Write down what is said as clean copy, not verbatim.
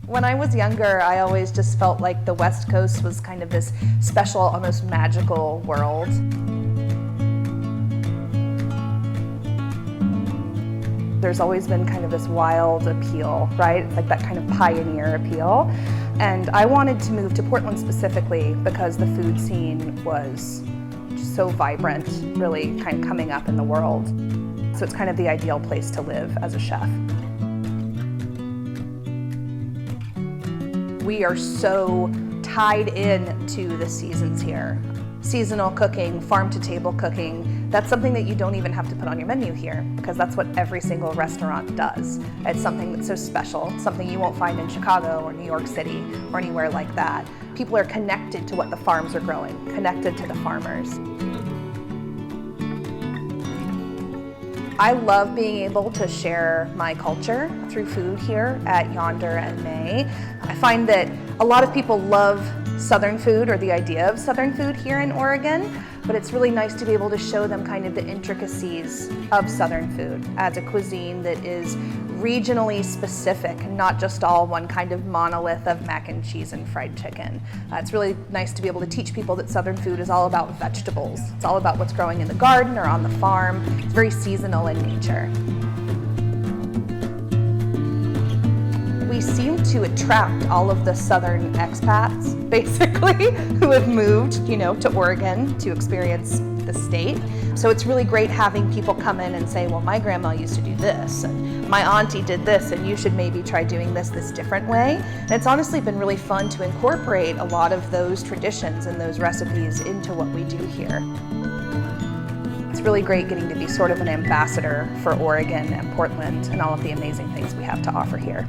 When I was younger, I always just felt like the West Coast was kind of this special, almost magical world. There's always been kind of this wild appeal, right? It's like that kind of pioneer appeal. And I wanted to move to Portland specifically because the food scene was so vibrant, really kind of coming up in the world. So it's kind of the ideal place to live as a chef. We are so tied in to the seasons here. Seasonal cooking, farm-to-table cooking, that's something that you don't even have to put on your menu here because that's what every single restaurant does. It's something that's so special, something you won't find in Chicago or New York City or anywhere like that. People are connected to what the farms are growing, connected to the farmers. I love being able to share my culture through food here at Yonder and May. I find that a lot of people love Southern food or the idea of Southern food here in Oregon, but it's really nice to be able to show them kind of the intricacies of Southern food as a cuisine that is regionally specific and not just all one kind of monolith of mac and cheese and fried chicken. It's really nice to be able to teach people that Southern food is all about vegetables. It's all about what's growing in the garden or on the farm. It's very seasonal in nature. We seem to attract all of the Southern expats, basically, who have moved, to Oregon to experience the state. So it's really great having people come in and say, well, my grandma used to do this, and my auntie did this, and you should maybe try doing this different way. And it's honestly been really fun to incorporate a lot of those traditions and those recipes into what we do here. It's really great getting to be sort of an ambassador for Oregon and Portland and all of the amazing things we have to offer here.